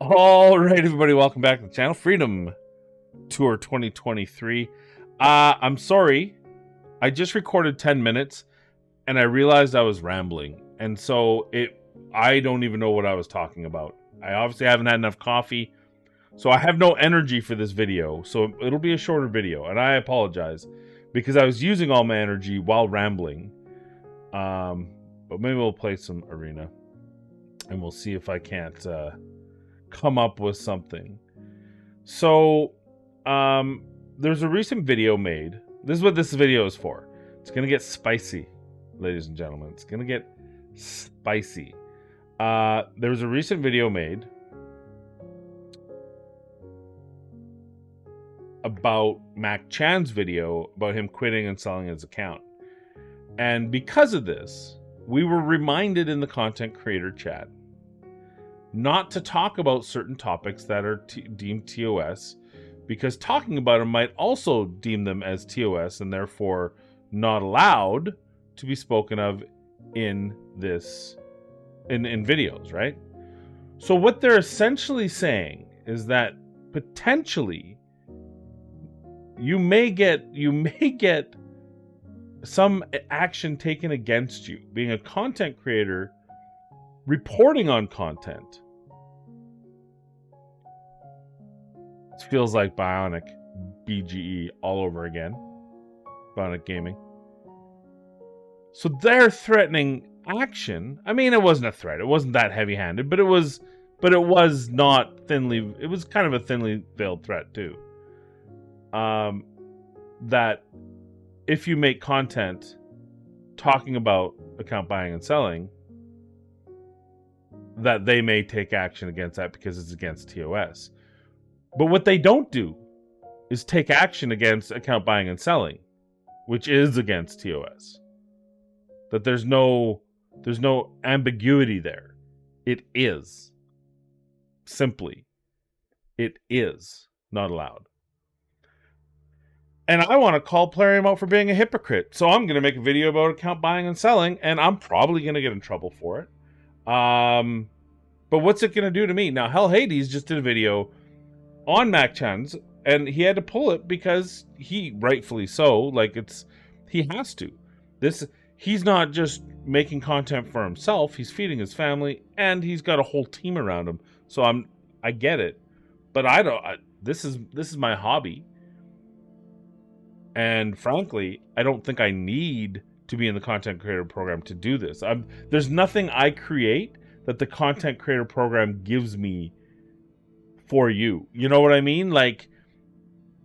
All right, everybody, welcome back to the channel. Freedom Tour 2023. I'm sorry, I just recorded 10 minutes and I realized I was rambling. And so I don't even know what I was talking about. I obviously haven't had enough coffee, so I have no energy for this video. So it'll be a shorter video, and I apologize because I was using all my energy while rambling. But maybe we'll play some arena and we'll see if I can't come up with something. So there's a recent video made. This is what this video is for. It's gonna get spicy, ladies and gentlemen. It's gonna get spicy. There was a recent video made about Mac Chan's video about him quitting and selling his account, and because of this we were reminded in the content creator chat not to talk about certain topics that are deemed TOS, because talking about them might also deem them as TOS and therefore not allowed to be spoken of in this in videos, right? So what they're essentially saying is that potentially you may get some action taken against you being a content creator reporting on content. It feels like Bionic BGE all over again. Bionic Gaming. So they're threatening action. I mean, it wasn't a threat. It wasn't that heavy-handed, but it was not thinly. It was kind of a thinly veiled threat too. That if you make content talking about account buying and selling, that they may take action against that because it's against TOS. But what they don't do is take action against account buying and selling, which is against TOS. That there's no ambiguity there. It is. Simply. It is not allowed. And I want to call Plarium out for being a hypocrite. So I'm going to make a video about account buying and selling, and I'm probably going to get in trouble for it. But what's it going to do to me? Now, Hell Hades just did a video on Mac Chan's, and he had to pull it because he, rightfully so, like he has to. He's not just making content for himself, he's feeding his family, and he's got a whole team around him. So I get it. But this is my hobby. And frankly, I don't think I need to be in the content creator program to do this. There's nothing I create that the content creator program gives me for you. You know what I mean? Like,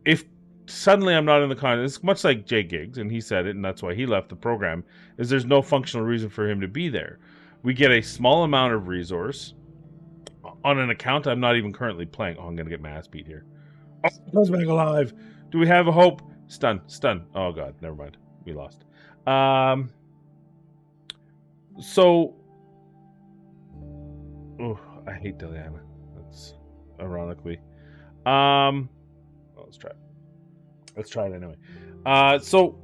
if suddenly I'm not in the content, it's much like Jay Giggs, and he said it, and that's why he left the program, is there's no functional reason for him to be there. We get a small amount of resource on an account I'm not even currently playing. Oh, I'm going to get my ass beat here. Oh, comes back alive. Do we have a hope? Stun. Oh god, never mind. We lost. So, oh, I hate Deliana. That's ironically. Let's try it anyway. So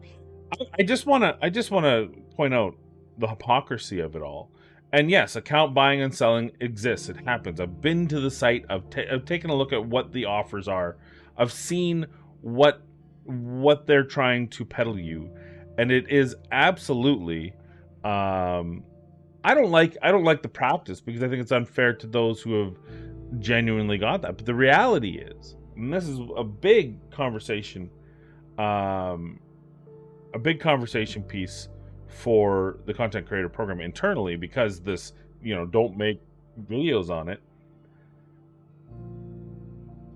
I just want to point out the hypocrisy of it all. And yes, account buying and selling exists. It happens. I've been to the site. I've taken a look at what the offers are. I've seen what they're trying to peddle you, and it is absolutely I don't like the practice because I think it's unfair to those who have genuinely got that. But the reality is, and this is a big conversation piece for the content creator program internally, because this, don't make videos on it.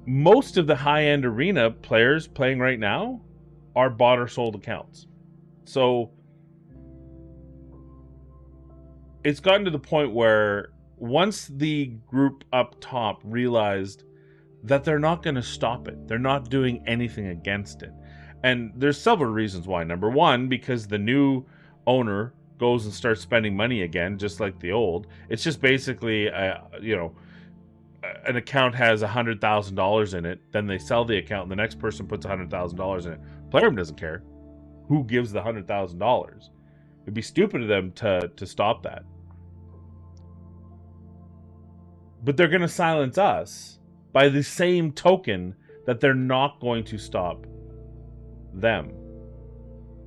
Most of the high-end arena players playing right now are bought or sold accounts. So it's gotten to the point where once the group up top realized that they're not going to stop it, they're not doing anything against it. And there's several reasons why. Number one, because the new owner goes and starts spending money again, just like the old. It's just basically, an account has $100,000 in it, then they sell the account, and the next person puts $100,000 in it. Plarium doesn't care who gives the $100,000. It'd be stupid of them to stop that. but they're going to silence us by the same token that they're not going to stop them.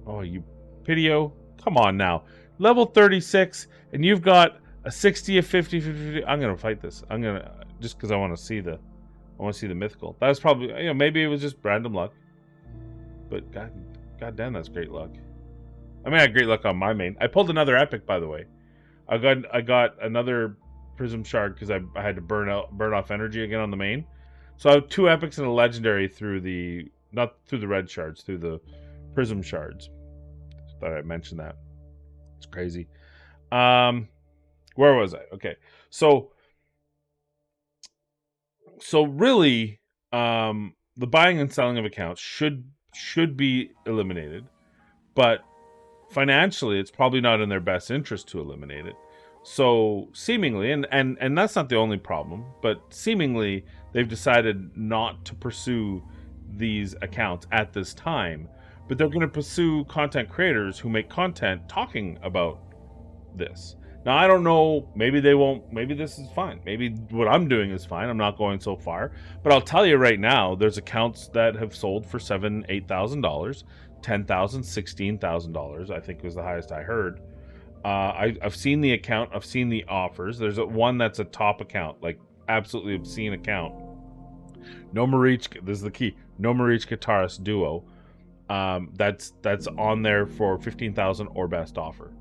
Oh, you Pidio, come on now. Level 36, and you've got a 60, a 50, 50. I'm going to fight this. I'm going to, just because I want to see the mythical. That was probably, maybe it was just random luck. But god damn, that's great luck. I mean, I had great luck on my main. I pulled another epic, by the way. I got another prism shard because I had to burn off energy again on the main. So I have 2 epics and a legendary through not through the red shards, through the prism shards. Just thought I'd mention that. It's crazy. Where was I? Okay. So really, the buying and selling of accounts should be eliminated, but financially it's probably not in their best interest to eliminate it. So seemingly, and that's not the only problem, but seemingly they've decided not to pursue these accounts at this time, but they're going to pursue content creators who make content talking about this. Now, I don't know, maybe they won't, maybe this is fine. Maybe what I'm doing is fine. I'm not going so far. But I'll tell you right now, there's accounts that have sold for $7,000, $8,000, $10,000, $16,000, I think was the highest I heard. I've seen the account, I've seen the offers. There's one that's a top account, like absolutely obscene account. No Marichka, this is the key. No Marichka Taurus Duo. That's on there for 15,000 or best offer.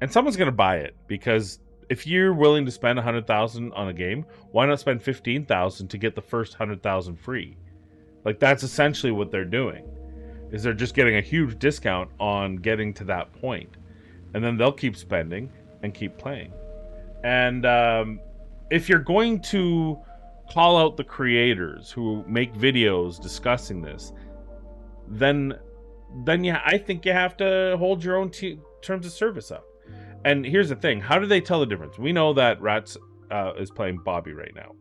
And someone's going to buy it, because if you're willing to spend 100,000 on a game, why not spend 15,000 to get the first 100,000 free? Like, that's essentially what they're doing, is they're just getting a huge discount on getting to that point. And then they'll keep spending and keep playing. And if you're going to call out the creators who make videos discussing this, then yeah, I think you have to hold your own terms of service up. And here's the thing: how do they tell the difference? We know that Rats is playing Bobby right now,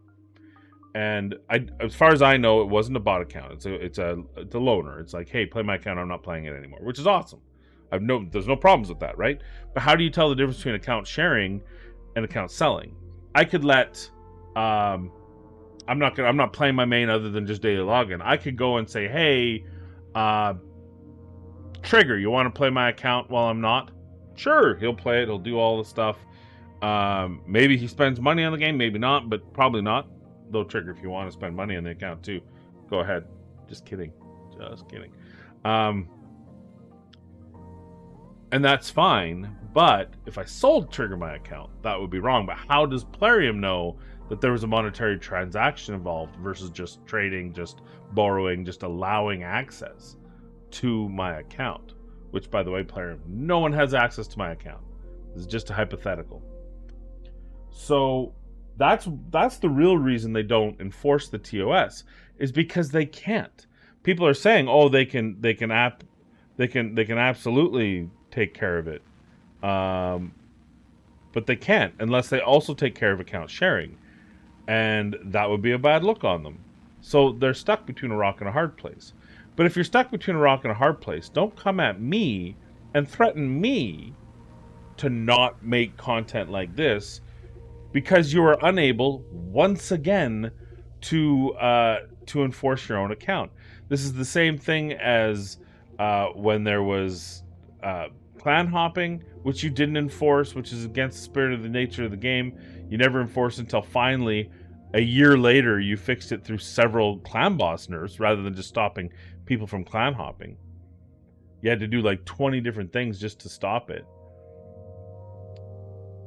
and as far as I know, it wasn't a bot account. It's a loaner. It's like, hey, play my account. I'm not playing it anymore, which is awesome. There's no problems with that, right? But how do you tell the difference between account sharing and account selling? I could let I'm not playing my main other than just daily login. I could go and say, hey, Trigger, you want to play my account while I'm not? Sure, he'll play it. He'll do all the stuff. Maybe he spends money on the game, maybe not, but probably not. Though, Trigger, if you want to spend money on the account too, go ahead. Just kidding. Just kidding. And that's fine, but if I sold Trigger my account, that would be wrong. But how does Plarium know that there was a monetary transaction involved versus just trading, just borrowing, just allowing access to my account? Which, by the way, Plarium, no one has access to my account. This is just a hypothetical. So that's the real reason they don't enforce the TOS, is because they can't. People are saying, oh, they can absolutely take care of it, but they can't unless they also take care of account sharing, and that would be a bad look on them. So they're stuck between a rock and a hard place. But if you're stuck between a rock and a hard place, don't come at me and threaten me to not make content like this because you are unable, once again, to enforce your own account. This is the same thing as when there was clan hopping, which you didn't enforce, which is against the spirit of the nature of the game. You never enforced until finally, a year later, you fixed it through several clan boss nerfs rather than just stopping people from clan hopping. You had to do like 20 different things just to stop it.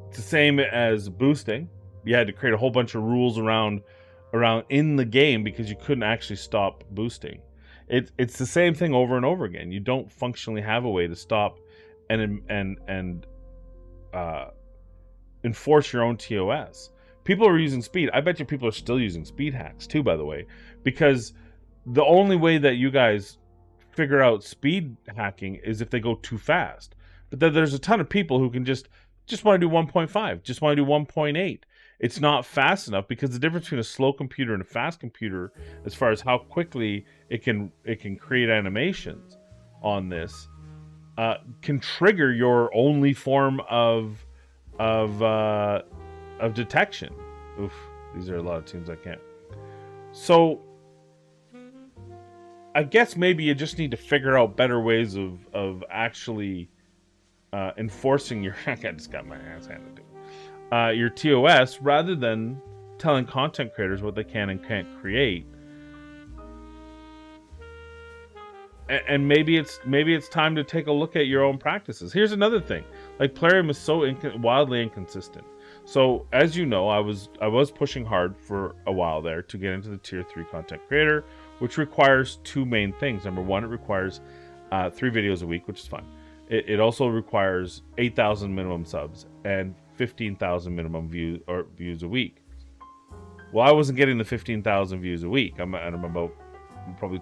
It's the same as boosting. You had to create a whole bunch of rules around in the game because you couldn't actually stop boosting. It's the same thing over and over again. You don't functionally have a way to stop and enforce your own TOS. People are using speed. I bet you people are still using speed hacks too, by the way, because the only way that you guys figure out speed hacking is if they go too fast. But then there's a ton of people who can just want to do 1.5, just want to do 1.8. It's not fast enough, because the difference between a slow computer and a fast computer, as far as how quickly it can create animations on this, can trigger your only form of detection. Oof. These are a lot of tunes I can't. So I guess maybe you just need to figure out better ways of actually enforcing your. I just got my ass handed to me. Your TOS, rather than telling content creators what they can and can't create. And maybe it's time to take a look at your own practices. Here's another thing: like Plarium is so wildly inconsistent. So as you know, I was pushing hard for a while there to get into the tier 3 content creator, which requires two main things. Number one, it requires 3 videos a week, which is fun. It also requires 8,000 minimum subs and 15,000 minimum views a week. Well, I wasn't getting the 15,000 views a week. I'm about probably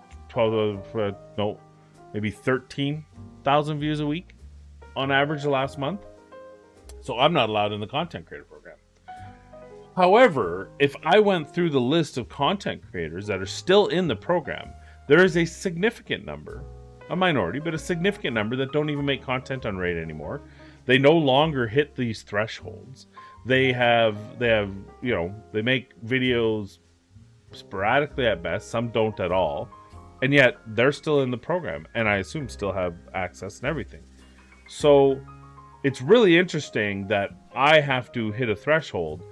13,000 views a week on average the last month. So I'm not allowed in the content creator program. However, if I went through the list of content creators that are still in the program, there is a significant number, a minority, but a significant number that don't even make content on Raid anymore. They no longer hit these thresholds. They make videos sporadically at best. Some don't at all. And yet they're still in the program, and I assume still have access and everything. So it's really interesting that I have to hit a threshold,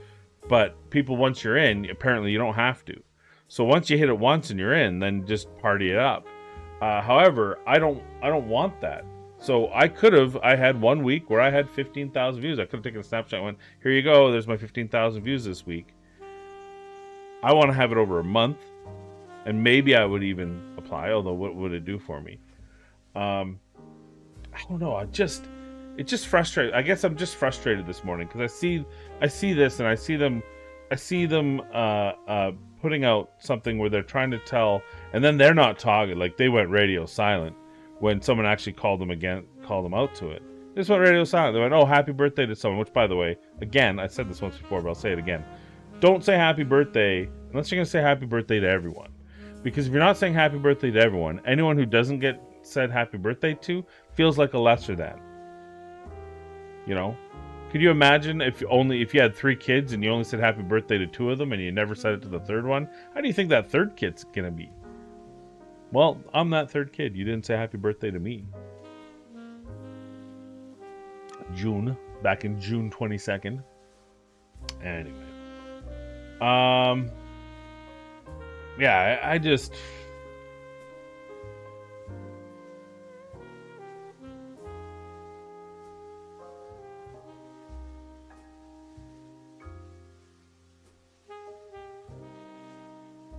but people, once you're in, apparently you don't have to. So once you hit it once and you're in, then just party it up. However, I don't want that. So I had 1 week where I had 15,000 views. I could have taken a snapshot and went, here you go, there's my 15,000 views this week. I want to have it over a month, and maybe I would even apply, although what would it do for me? I don't know. It just frustrated. I guess I'm just frustrated this morning because I see this and I see them putting out something where they're trying to tell, and then they're not talking, like they went radio silent when someone actually called them out to it. They just went radio silent. They went, oh, happy birthday to someone, which, by the way, again, I said this once before, but I'll say it again. Don't say happy birthday unless you're going to say happy birthday to everyone. Because if you're not saying happy birthday to everyone, anyone who doesn't get said happy birthday to feels like a lesser than. You know? Could you imagine if you had 3 kids and you only said happy birthday to 2 of them and you never said it to the third one? How do you think that third kid's going to be? Well, I'm that third kid. You didn't say happy birthday to me. Back in June 22nd. Anyway. Yeah, I just...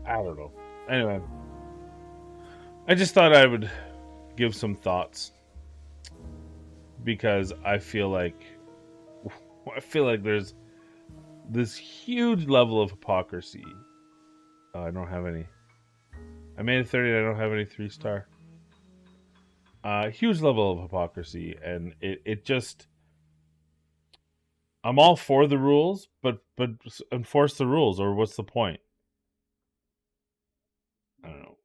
I don't know. Anyway. I just thought I would give some thoughts. Because I feel like there's this huge level of hypocrisy. Oh, I don't have any. I made it 30 and I don't have any 3-star. Huge level of hypocrisy, and it just... I'm all for the rules, but enforce the rules, or what's the point? I don't know.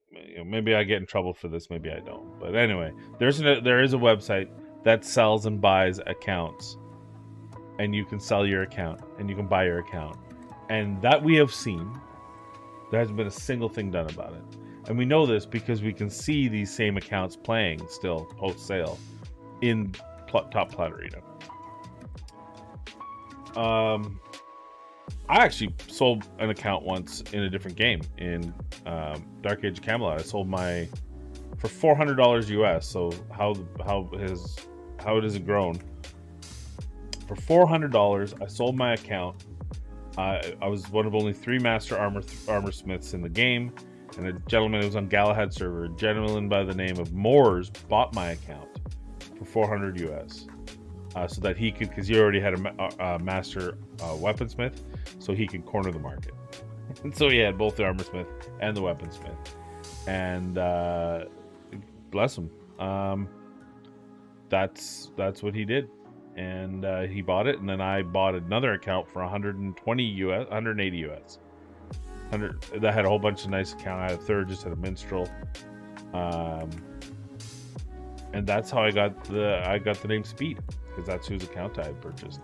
Maybe I get in trouble for this, maybe I don't. But anyway, there is a website that sells and buys accounts. And you can sell your account, and you can buy your account. And that we have seen, there hasn't been a single thing done about it. And we know this because we can see these same accounts playing still post-sale in Top Plat Arena. I actually sold an account once in a different game in Dark Age of Camelot. I sold for $400 US. So how it has grown. For $400, I sold my account. I was one of only 3 master armor smiths in the game, and a gentleman who was on Galahad server, a gentleman by the name of Moores, bought my account for 400 US, so that he could, because he already had a master weaponsmith, so he could corner the market. And so he had both the armor smith and the weaponsmith, and bless him, that's what he did. And he bought it, and then I bought another account for 120 US, 180 US. That had a whole bunch of nice accounts. I had a third, just had a minstrel, and that's how I got the name Speed, because that's whose account I had purchased.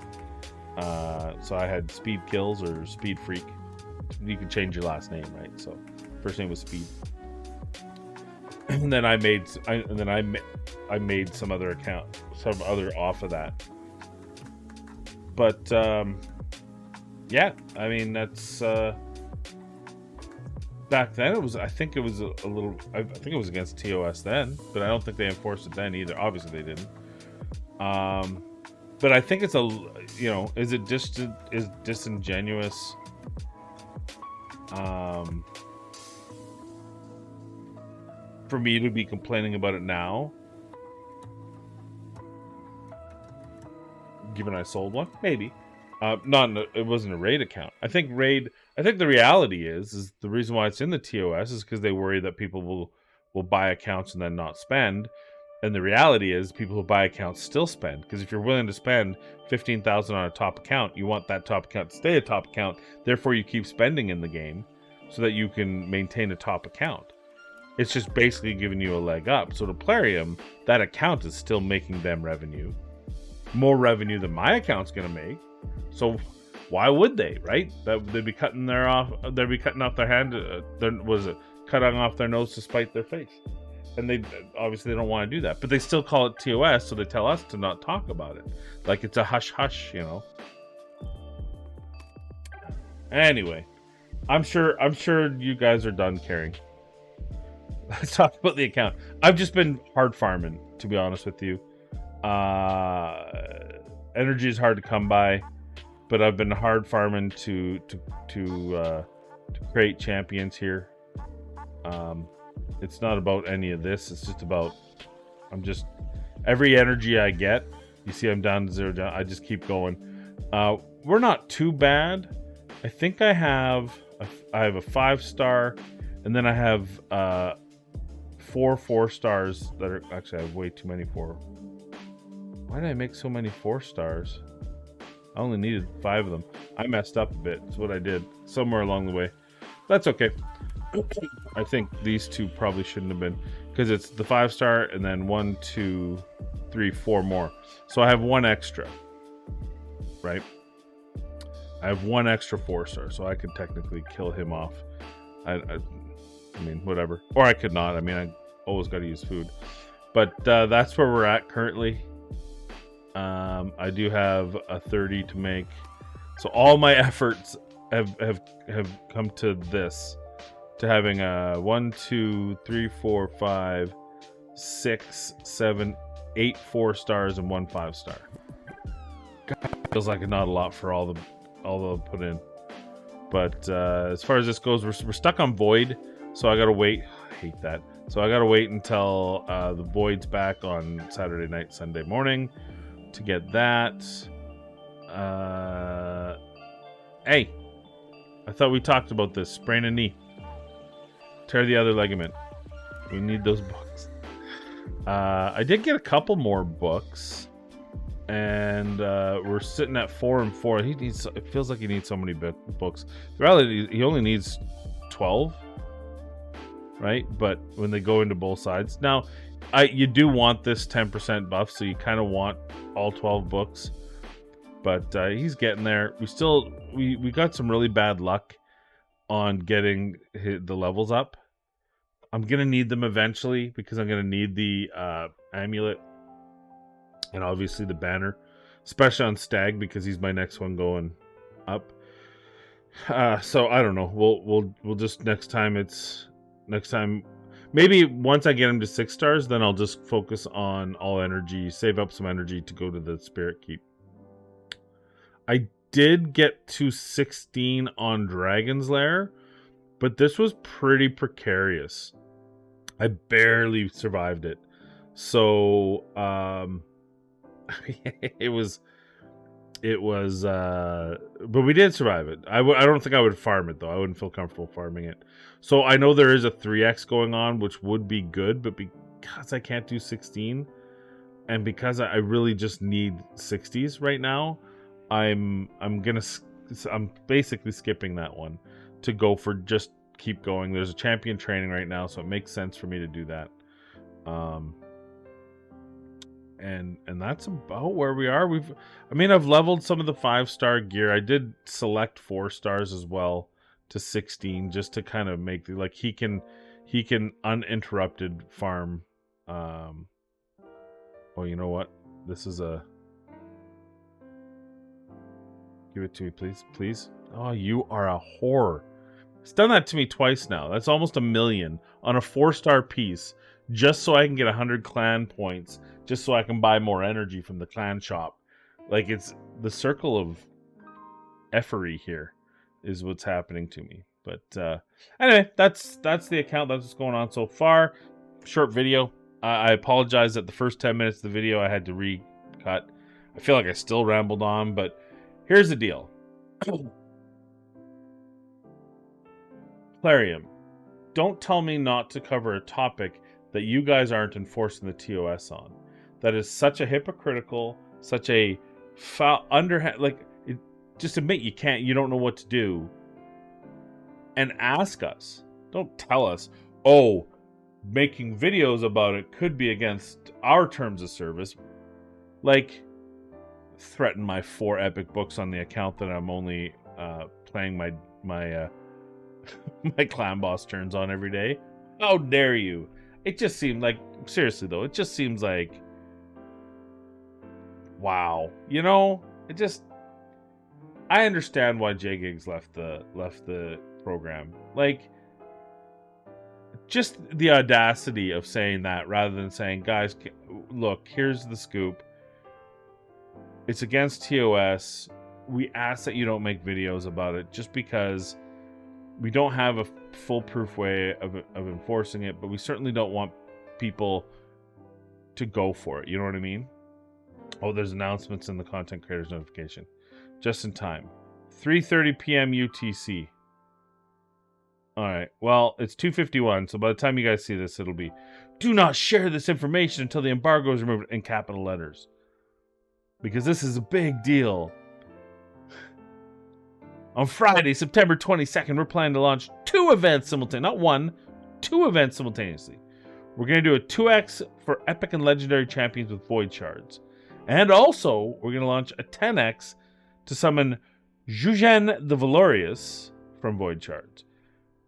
So I had Speed Kills or Speed Freak, you can change your last name, right? So first name was Speed, and then I made some other account, some other off of that. But yeah, I mean that's back then. I think it was a little. I think it was against TOS then, but I don't think they enforced it then either. Obviously they didn't. But I think it's is it just is disingenuous? For me to be complaining about it now, given I sold one, maybe. It wasn't a raid account. I think the reality is the reason why it's in the TOS is because they worry that people will buy accounts and then not spend. And the reality is people who buy accounts still spend, because if you're willing to spend 15,000 on a top account, you want that top account to stay a top account. Therefore, you keep spending in the game so that you can maintain a top account. It's just basically giving you a leg up. So to Plarium, that account is still making them revenue, more revenue than my account's gonna make. So why would they, right? They'd be cutting off their hand. Cutting off their nose to spite their face. And they obviously they don't want to do that, but they still call it TOS, so they tell us to not talk about it, like it's a hush hush, Anyway, I'm sure you guys are done caring. Let's talk about the account. I've just been hard farming, to be honest with you. Energy is hard to come by, but I've been hard farming to create champions here. It's not about any of this. It's just about every energy I get. You see, I'm down to 0 down. I just keep going. We're not too bad. I think I have a 5-star, and then I have 4 4-stars that are actually. I have way too many 4. Why did I make so many 4-stars? I only needed 5 of them. I messed up a bit. That's what I did somewhere along the way. That's okay. I think these 2 probably shouldn't have been, because it's the 5-star and then 1, 2, 3, 4 more. So I have 1 extra, right? I have 1 extra 4-star, so I could technically kill him off. I mean, whatever. Or I could not. I mean, I always got to use food. But that's where we're at currently. I do have a 30 to make. So all my efforts have come to this. To having a 1, 2, 3, 4, 5, 6, 7, 8 4-stars and 1 5-star. Feels like not a lot for all the put in. But as far as this goes, we're stuck on Void, so I gotta wait. I hate that. So I gotta wait until the Void's back on Saturday night, Sunday morning to get that. Hey, I thought we talked about this. Sprain a knee. Tear the other ligament. We need those books. I did get a couple more books, and we're sitting at 4 and 4. It feels like he needs so many books. The reality, he only needs 12, right? But when they go into both sides, now you do want this 10% buff, so you kind of want all 12 books. But he's getting there. We got some really bad luck on getting the levels up. I'm gonna need them eventually, because I'm gonna need the amulet and obviously the banner, especially on Stag, because he's my next one going up. So I don't know. We'll just next time. Maybe once I get him to 6 stars, then I'll just focus on all energy, save up some energy to go to the Spirit Keep. I did get to 16 on Dragon's Lair, but this was pretty precarious. I barely survived it. So it was but we did survive it. I don't think I would farm it though. I wouldn't feel comfortable farming it. So I know there is a 3x going on, which would be good, but because I can't do 16 and because I really just need 60s right now, I'm basically skipping that one to go for just keep going. There's a champion training right now, so it makes sense for me to do that. And that's about where we are. I've leveled some of the 5-star gear. I did select 4 stars as well, to 16 just to kind of make like he can uninterrupted farm. Oh, you know what? This is a. Give it to me, please. Oh, you are a whore. It's done that to me twice now. That's almost 1 million on a 4-star piece, just so I can get 100 clan points, just so I can buy more energy from the clan shop. Like, it's the circle of effery here is what's happening to me. But anyway, that's the account. That's what's going on so far. Short video. I apologize that the first 10 minutes of the video I had to recut. I feel like I still rambled on, but here's the deal. Plarium, don't tell me not to cover a topic that you guys aren't enforcing the TOS on. That is such a hypocritical, such a foul, underhand, like, just admit you don't know what to do. And ask us. Don't tell us, oh, making videos about it could be against our terms of service. Like, threaten my 4 epic books on the account that I'm only playing my my clan boss turns on every day. How dare you? It just seemed like, seriously though, it just seems like, wow. You know, it just, I understand why J-Gigs left the program. Like, just the audacity of saying that rather than saying, guys, look, here's the scoop. It's against TOS. We ask that you don't make videos about it just because we don't have a foolproof way of enforcing it, but we certainly don't want people to go for it. You know what I mean? Oh, there's announcements in the content creators notification. Just in time. 3:30 p.m. UTC. All right. Well, it's 2:51, so by the time you guys see this, it'll be, do not share this information until the embargo is removed, in capital letters. Because this is a big deal. On Friday, September 22nd, we're planning to launch 2 events simultaneously. Not 1, 2 events simultaneously. We're going to do a 2x for epic and legendary champions with void shards. And also, we're going to launch a 10x to summon Jujen the Valorious from void shards.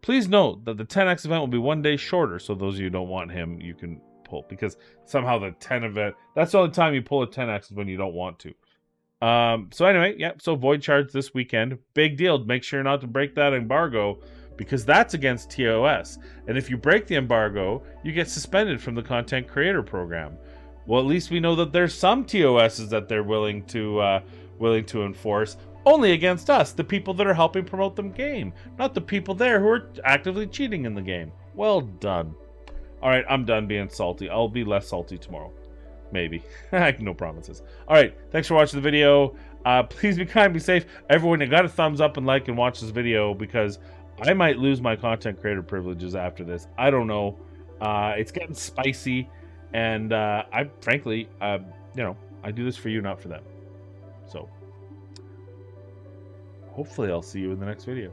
Please note that the 10x event will be 1 day shorter, so those of you who don't want him, you can pull, because somehow the 10 event, that's the only time you pull a 10x is when you don't want to. So anyway, yeah, so void shards this weekend. Big deal. Make sure not to break that embargo, because that's against TOS. And if you break the embargo, you get suspended from the content creator program. Well, at least we know that there's some TOSs that they're willing to enforce. Only against us, the people that are helping promote the game, not the people there who are actively cheating in the game. Well done. All right, I'm done being salty. I'll be less salty tomorrow. Maybe. No promises. All right, thanks for watching the video. Please be kind, be safe. Everyone, you got a thumbs up and like and watch this video, because I might lose my content creator privileges after this. I don't know. It's getting spicy, and I frankly, you know, I do this for you, not for them. So hopefully I'll see you in the next video.